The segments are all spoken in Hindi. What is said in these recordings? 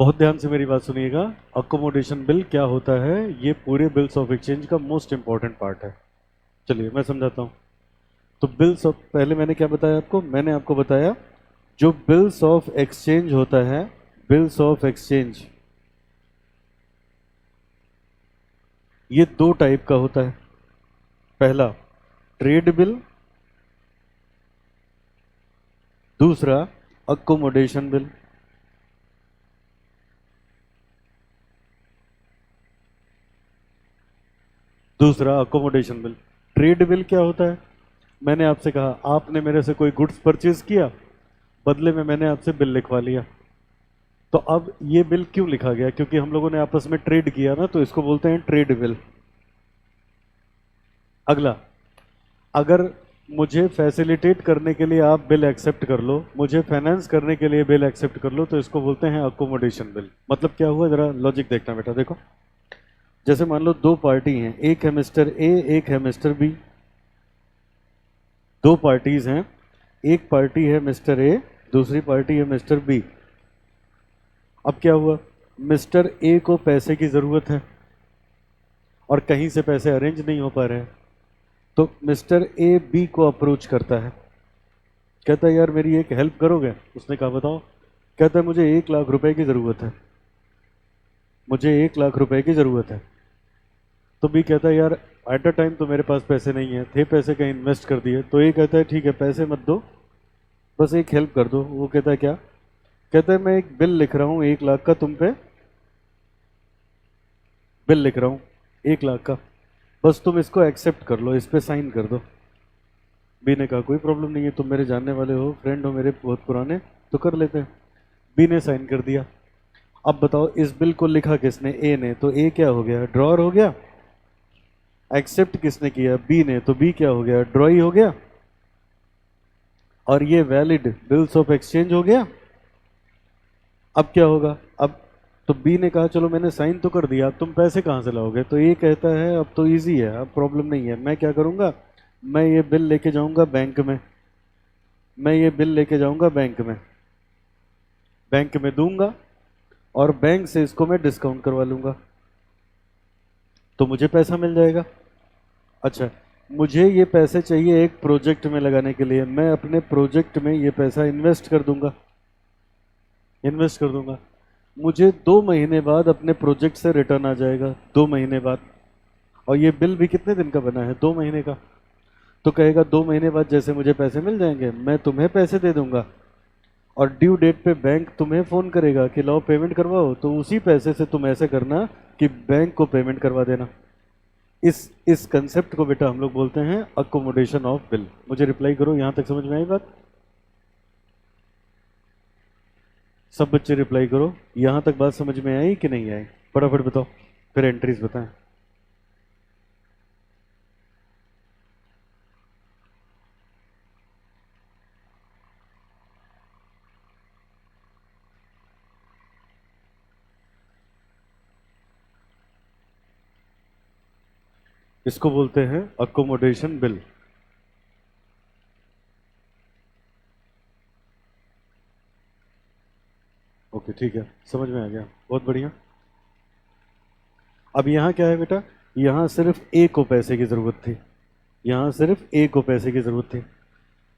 बहुत ध्यान से मेरी बात सुनिएगा। अकोमोडेशन बिल क्या होता है, ये पूरे बिल्स ऑफ एक्सचेंज का मोस्ट इंपॉर्टेंट पार्ट है। चलिए मैं समझाता हूँ। तो बिल्स ऑफ, पहले मैंने क्या बताया आपको, मैंने आपको बताया जो बिल्स ऑफ एक्सचेंज होता है, बिल्स ऑफ एक्सचेंज ये दो टाइप का होता है। पहला ट्रेड बिल, दूसरा अकोमोडेशन बिल। दूसरा अकोमोडेशन बिल। ट्रेड बिल क्या होता है? मैंने आपसे कहा आपने मेरे से कोई गुड्स परचेज किया, बदले में मैंने आपसे बिल लिखवा लिया। तो अब ये बिल क्यों लिखा गया? क्योंकि हम लोगों ने आपस में ट्रेड किया ना, तो इसको बोलते हैं ट्रेड बिल। अगला, अगर मुझे फैसिलिटेट करने के लिए आप बिल एक्सेप्ट कर लो, मुझे फाइनेंस करने के लिए बिल एक्सेप्ट कर लो, तो इसको बोलते हैं अकोमोडेशन बिल। मतलब क्या हुआ, जरा लॉजिक देखना बेटा। देखो, जैसे मान लो दो पार्टी हैं, एक है मिस्टर ए, एक है मिस्टर बी। दो पार्टीज हैं, एक पार्टी है मिस्टर ए, दूसरी पार्टी है मिस्टर बी। अब क्या हुआ, मिस्टर ए को पैसे की जरूरत है और कहीं से पैसे अरेंज नहीं हो पा रहे हैं, तो मिस्टर ए बी को अप्रोच करता है, कहता है यार मेरी एक हेल्प करोगे? उसने कहा बताओ। कहता है मुझे 1 लाख रुपए की ज़रूरत है, मुझे 1 लाख रुपए की ज़रूरत है। तो बी कहता है यार एट अ टाइम तो मेरे पास पैसे नहीं है, थे पैसे कहीं इन्वेस्ट कर दिए। तो ए कहता है ठीक है पैसे मत दो, बस एक हेल्प कर दो। वो कहता है क्या? कहता है मैं एक बिल लिख रहा हूँ 1 लाख का, तुम पे बिल लिख रहा हूँ 1 लाख का, बस तुम इसको एक्सेप्ट कर लो, इस पे साइन कर दो। बी ने कहा कोई प्रॉब्लम नहीं है, तुम मेरे जानने वाले हो, फ्रेंड हो मेरे बहुत पुराने, तो कर लेते हैं। बी ने साइन कर दिया। अब बताओ इस बिल को लिखा किसने? ए ने। तो ए क्या हो गया? ड्रॉअर हो गया। एक्सेप्ट किसने किया? बी ने। तो बी क्या हो गया? ड्रॉई हो गया। और ये वैलिड बिल्स ऑफ एक्सचेंज हो गया। अब क्या होगा? अब तो बी ने कहा चलो मैंने साइन तो कर दिया, अब तुम पैसे कहाँ से लाओगे? तो ये कहता है अब तो इजी है, अब प्रॉब्लम नहीं है, मैं क्या करूंगा, मैं ये बिल लेके जाऊंगा बैंक में, मैं ये बिल लेके जाऊंगा बैंक में, बैंक में दूंगा और बैंक से इसको मैं डिस्काउंट करवा लूंगा, तो मुझे पैसा मिल जाएगा। अच्छा, मुझे ये पैसे चाहिए एक प्रोजेक्ट में लगाने के लिए, मैं अपने प्रोजेक्ट में ये पैसा इन्वेस्ट कर दूंगा, इन्वेस्ट कर दूंगा। मुझे 2 महीने बाद अपने प्रोजेक्ट से रिटर्न आ जाएगा, 2 महीने बाद। और ये बिल भी कितने दिन का बना है? 2 महीने का। तो कहेगा 2 महीने बाद जैसे मुझे पैसे मिल जाएंगे मैं तुम्हें पैसे दे दूंगा, और ड्यू डेट पे बैंक तुम्हें फोन करेगा कि लाओ पेमेंट करवाओ, तो उसी पैसे से तुम ऐसे करना कि बैंक को पेमेंट करवा देना। इस कंसेप्ट को बेटा हम लोग बोलते हैं अकोमोडेशन ऑफ बिल। मुझे रिप्लाई करो, यहां तक समझ में आई बात? सब बच्चे रिप्लाई करो, यहां तक बात समझ में आई कि नहीं आई? फटाफट बताओ, फिर एंट्रीज बताएं। इसको बोलते हैं अकोमोडेशन बिल। ओके ठीक है, समझ में आ गया, बहुत बढ़िया। अब यहाँ क्या है बेटा, यहाँ सिर्फ ए को पैसे की जरूरत थी, यहाँ सिर्फ ए को पैसे की जरूरत थी।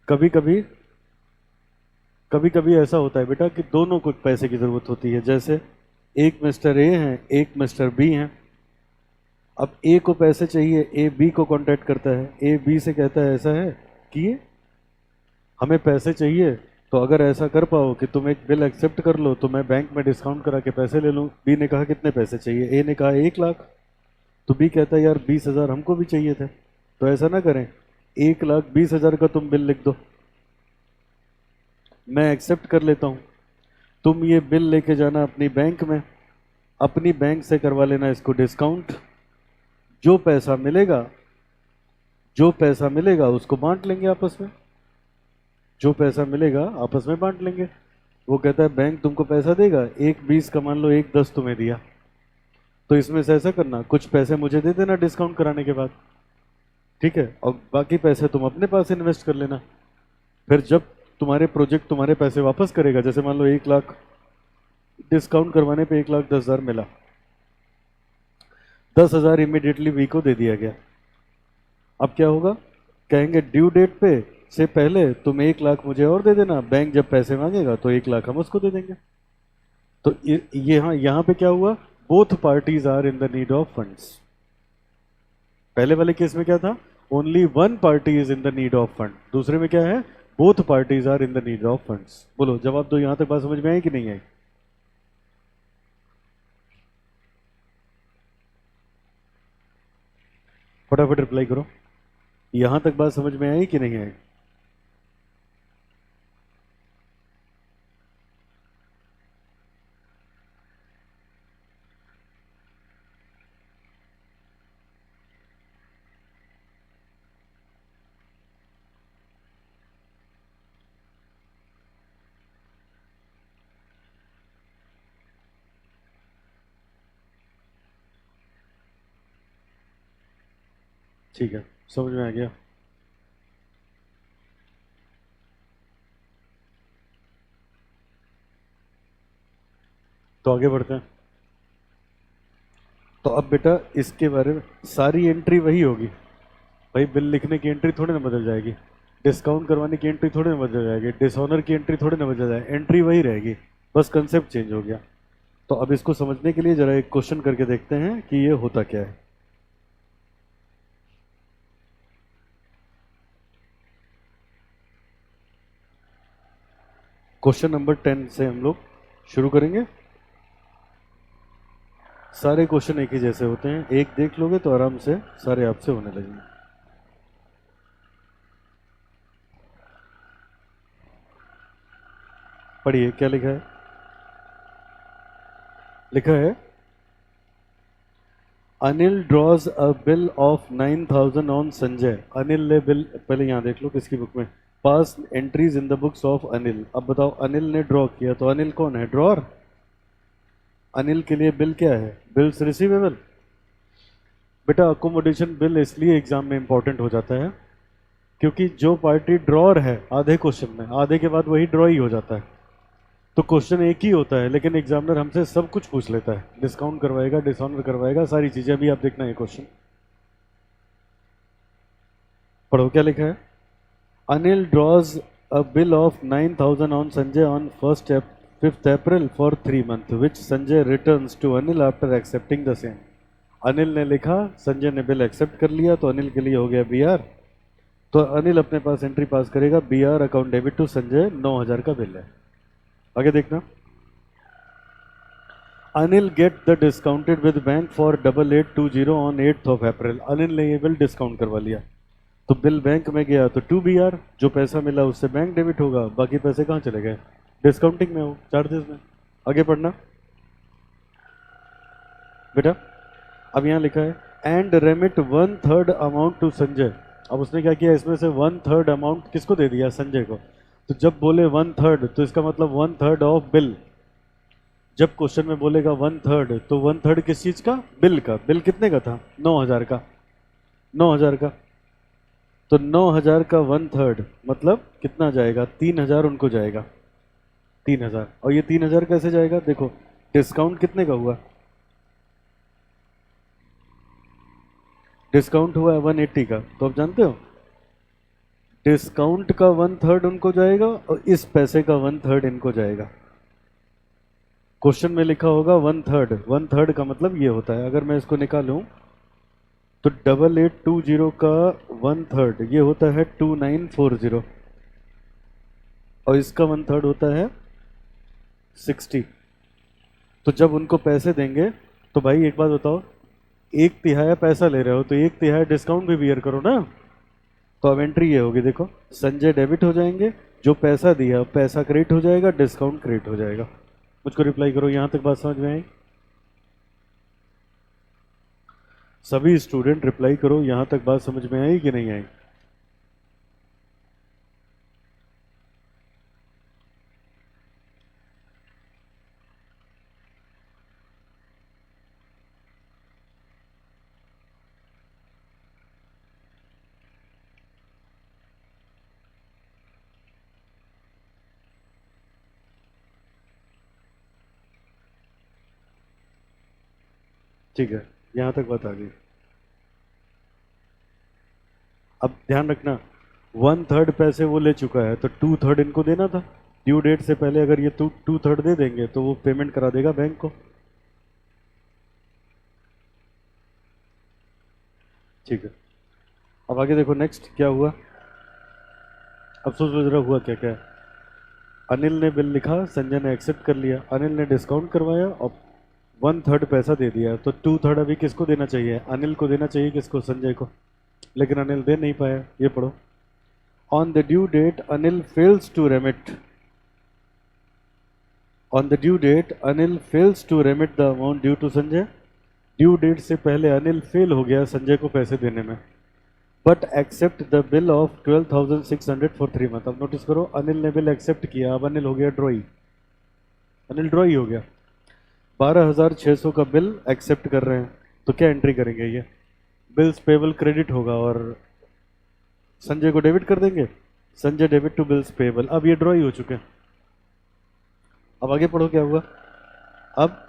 कभी कभी कभी कभी ऐसा होता है बेटा कि दोनों को पैसे की जरूरत होती है। जैसे एक मिस्टर ए है, एक मिस्टर बी है। अब ए को पैसे चाहिए, ए बी को कांटेक्ट करता है, ए बी से कहता है ऐसा है कि हमें पैसे चाहिए, तो अगर ऐसा कर पाओ कि तुम एक बिल एक्सेप्ट कर लो तो मैं बैंक में डिस्काउंट करा के पैसे ले लूँ। बी ने कहा कितने पैसे चाहिए? ए ने कहा 1 लाख। तो बी कहता है यार 20,000 हमको भी चाहिए थे, तो ऐसा ना करें, 1,20,000 का तुम बिल लिख दो, मैं एक्सेप्ट कर लेता हूँ, तुम ये बिल लेके जाना अपनी बैंक में, अपनी बैंक से करवा लेना इसको डिस्काउंट। जो पैसा मिलेगा, जो पैसा मिलेगा उसको बांट लेंगे आपस में, जो पैसा मिलेगा आपस में बांट लेंगे। वो कहता है बैंक तुमको पैसा देगा, 1,20 का मान लो 1,10 तुम्हें दिया, तो इसमें से ऐसा करना कुछ पैसे मुझे दे देना डिस्काउंट कराने के बाद, ठीक है, और बाकी पैसे तुम अपने पास इन्वेस्ट कर लेना। फिर जब तुम्हारे प्रोजेक्ट तुम्हारे पैसे वापस करेगा, जैसे मान लो 1 लाख डिस्काउंट करवाने पे 1,10,000 मिला, 10,000 इमीडिएटली बी को दे दिया गया। अब क्या होगा, कहेंगे ड्यू डेट पे से पहले तुम 1,00,000 मुझे और दे देना, बैंक जब पैसे मांगेगा तो 1,00,000 हम उसको दे देंगे। तो ये यहाँ पे क्या हुआ, both parties are in the need of funds. पहले वाले केस में क्या था, only one party is in the need of fund, दूसरे में क्या है, both parties are in the need of funds. बोलो जवाब दो, यहां तक बात समझ में आई कि नहीं आई? फटाफट रिप्लाई करो, यहां तक बात समझ में आई कि नहीं आई? ठीक है, समझ में आ गया। तो आगे बढ़ते हैं। तो अब बेटा इसके बारे में सारी एंट्री वही होगी भाई, बिल लिखने की एंट्री थोड़ी ना बदल जाएगी, डिस्काउंट करवाने की एंट्री थोड़ी ना बदल जाएगी, डिसऑनर की एंट्री थोड़ी ना बदल जाएगी, एंट्री वही रहेगी, बस कंसेप्ट चेंज हो गया। तो अब इसको समझने के लिए जरा एक क्वेश्चन करके देखते हैं कि ये होता क्या है। क्वेश्चन नंबर 10 से हम लोग शुरू करेंगे। सारे क्वेश्चन एक ही जैसे होते हैं, एक देख लोगे तो आराम से सारे आपसे होने लगेंगे। पढ़िए क्या लिखा है। लिखा है Anil draws a bill of 9,000 on Sanjay. Anil ने बिल, पहले यहां देख लो किसकी बुक में, pass entries in the books of Anil. अब बताओ अनिल ने ड्रॉ किया, तो अनिल कौन है, ड्रॉर। अनिल के लिए बिल क्या है, बिल्स रिसीवेबल। बेटा अकोमोडेशन बिल इसलिए एग्जाम में इंपॉर्टेंट हो जाता है क्योंकि जो पार्टी ड्रॉर है आधे क्वेश्चन में, आधे के बाद वही ड्रॉ ही हो जाता है। तो क्वेश्चन एक ही होता है लेकिन एग्जामिनर हमसे सब कुछ पूछ लेता है, डिस्काउंट करवाएगा, डिसऑनर करवाएगा, सारी चीजें अभी आप देखना है क्वेश्चन। पढ़ो क्या लिखा है। Anil draws a bill of 9,000 on Sanjay on 5th April for 3 months which Sanjay returns to Anil after accepting the same. Anil ने लिखा, संजय ने बिल एक्सेप्ट कर लिया, तो अनिल के लिए हो गया बी आर। तो अनिल अपने पास एंट्री पास करेगा, B R account debit to Sanjay, 9,000 का बिल है। आगे देखना, Anil get the discounted with bank for 8820 on 8th April। Anil ने ये बिल डिस्काउंट करवा लिया, तो बिल बैंक में गया तो 2 BR, जो पैसा मिला उससे बैंक डेबिट होगा, बाकी पैसे कहाँ चले गए, डिस्काउंटिंग में हो, चार्जेस में। आगे पढ़ना बेटा। अब यहाँ लिखा है and remit 1/3 amount to Sanjay. अब उसने क्या किया, इसमें से 1/3 अमाउंट किसको दे दिया, संजय को। तो जब बोले 1/3 तो इसका मतलब 1/3 ऑफ बिल। जब क्वेश्चन में बोलेगा 1/3 तो 1/3 किस चीज का, बिल का। बिल कितने का था, 9,000 का, 9,000 का। तो 9,000 का 1/3 मतलब कितना जाएगा, 3,000 उनको जाएगा, 3,000। और ये 3,000 कैसे जाएगा, देखो डिस्काउंट कितने का हुआ, डिस्काउंट हुआ है 180 का, तो आप जानते हो डिस्काउंट का 1/3 उनको जाएगा और इस पैसे का 1/3 इनको जाएगा। क्वेश्चन में लिखा होगा 1/3, 1/3 का मतलब ये होता है, अगर मैं इसको निकालूं तो 8820 का 1/3 ये होता है 2940, और इसका 1/3 होता है 60। तो जब उनको पैसे देंगे तो भाई एक बात बताओ, 1/3 पैसा ले रहे हो तो 1/3 डिस्काउंट भी बियर करो ना। तो अब एंट्री ये होगी, देखो संजय डेबिट हो जाएंगे, जो पैसा दिया पैसा क्रेडिट हो जाएगा, डिस्काउंट क्रेडिट हो जाएगा। मुझको रिप्लाई करो, यहां तक बात समझ में आई? सभी स्टूडेंट रिप्लाई करो, यहां तक बात समझ में आई कि नहीं आई? ठीक है, यहाँ तक बात आ गई। अब ध्यान रखना, 1/3 पैसे वो ले चुका है तो 2/3 इनको देना था। ड्यू डेट से पहले अगर ये 2/3 दे देंगे तो वो पेमेंट करा देगा बैंक को। ठीक है, अब आगे देखो नेक्स्ट क्या हुआ। अब सोच जरा हुआ क्या क्या है। अनिल ने बिल लिखा, संजय ने एक्सेप्ट कर लिया, अनिल ने डिस्काउंट करवाया और 1/3 पैसा दे दिया, तो 2/3 अभी किसको देना चाहिए? अनिल को देना चाहिए, किसको? संजय को। लेकिन अनिल दे नहीं पाया, ये पढ़ो। On the due date Anil fails to remit, on the due date Anil fails to remit the amount due to Sanjay. Due date से पहले अनिल फेल हो गया संजय को पैसे देने में, but accept the bill of 12,600 for 3 month. अब नोटिस करो, अनिल ने बिल एक्सेप्ट किया, अब अनिल हो गया ड्रॉई, अनिल ड्रॉई हो गया। 12,600 का बिल एक्सेप्ट कर रहे हैं, तो क्या एंट्री करेंगे? ये बिल्स पेबल क्रेडिट होगा और संजय को डेबिट कर देंगे, Sanjay debit to bills payable. अब ये ड्रॉई हो चुके हैं। अब आगे पढ़ो क्या हुआ। अब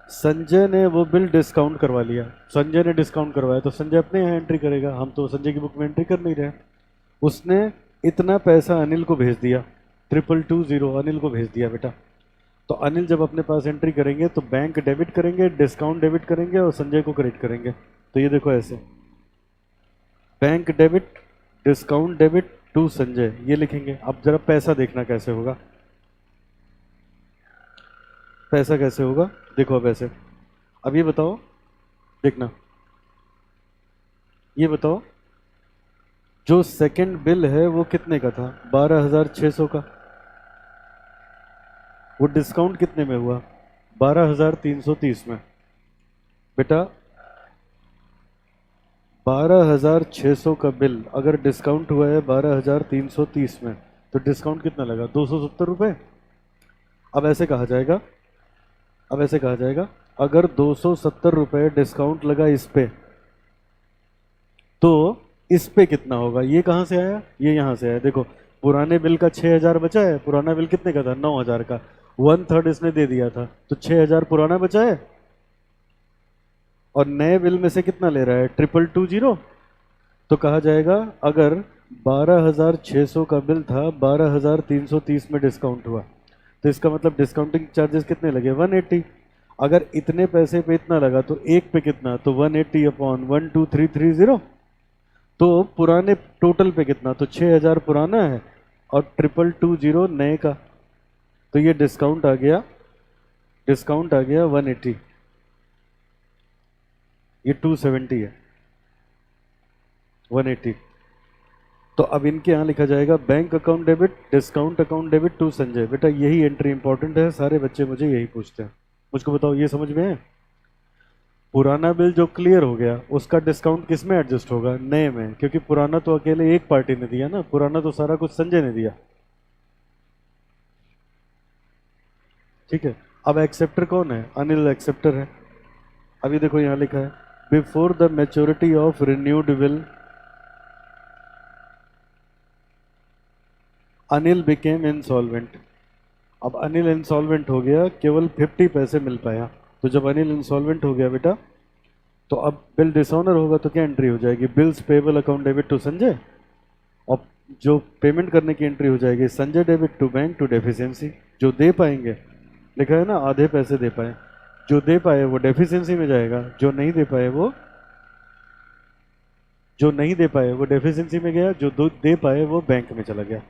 संजय ने वो बिल डिस्काउंट करवा लिया, संजय ने डिस्काउंट करवाया तो संजय अपने यहाँ एंट्री करेगा, हम तो संजय की बुक में एंट्री कर नहीं रहे। उसने इतना पैसा अनिल को भेज दिया, 2220 अनिल को भेज दिया बेटा। तो अनिल जब अपने पास एंट्री करेंगे तो बैंक डेबिट करेंगे, डिस्काउंट डेबिट करेंगे और संजय को क्रेडिट करेंगे। तो ये देखो ऐसे, bank debit, discount debit to Sanjay, ये लिखेंगे। अब जरा पैसा देखना कैसे होगा, पैसा कैसे होगा देखो। अब ऐसे, अब ये बताओ, देखना, ये बताओ जो सेकंड बिल है वो कितने का था? 12,600 का। वो डिस्काउंट कितने में हुआ? 12,330 में। बेटा 12,600 का बिल अगर डिस्काउंट हुआ है 12,330 में, तो डिस्काउंट कितना लगा? 270 रुपये। अब ऐसे कहा जाएगा, अब ऐसे कहा जाएगा, अगर 270 रुपये डिस्काउंट लगा इस पे, तो इस पे कितना होगा? ये कहाँ से आया? ये यहाँ से आया। देखो पुराने बिल का 6,000 बचा है, पुराना बिल कितने का था? 9,000 का। 1/3 इसने दे दिया था, तो 6,000 पुराना बचा है, और नए बिल में से कितना ले रहा है? 2220। तो कहा जाएगा अगर 12,600 का बिल था, 12,330 में डिस्काउंट हुआ, तो इसका मतलब डिस्काउंटिंग चार्जेस कितने लगे? 180। अगर इतने पैसे पे इतना लगा तो एक पे कितना? तो 180 अपॉन 12330। तो पुराने टोटल पे कितना? तो 6,000 पुराना है और 2220 नए का, तो ये डिस्काउंट आ गया, डिस्काउंट आ गया 180, ये 270 है, 180। तो अब इनके यहाँ लिखा जाएगा bank account debit, discount account debit to Sanjay. बेटा यही एंट्री इंपॉर्टेंट है, सारे बच्चे मुझे यही पूछते हैं। मुझको बताओ ये समझ में है? पुराना बिल जो क्लियर हो गया उसका डिस्काउंट किस में एडजस्ट होगा? नए में, क्योंकि पुराना तो अकेले एक पार्टी ने दिया ना, पुराना तो सारा कुछ संजय ने दिया। ठीक है, अब एक्सेप्टर कौन है? अनिल एक्सेप्टर है। अभी देखो यहाँ लिखा है, before the maturity of renewed will Anil became insolvent. अब अनिल इंसॉल्वेंट हो गया, केवल 50 पैसे मिल पाया। तो जब अनिल इंसॉल्वेंट हो गया बेटा, तो अब बिल डिसऑनर होगा तो क्या एंट्री हो जाएगी? Bills payable account debit to Sanjay, और जो पेमेंट करने की एंट्री हो जाएगी Sanjay debit to bank to deficiency. जो दे पाएंगे, लिखा है ना आधे पैसे दे पाए, जो दे पाए वो डेफिशिएंसी में जाएगा, जो नहीं दे पाए वो, जो नहीं दे पाए वो डेफिशिएंसी में गया, जो दे पाए वो बैंक में चला गया।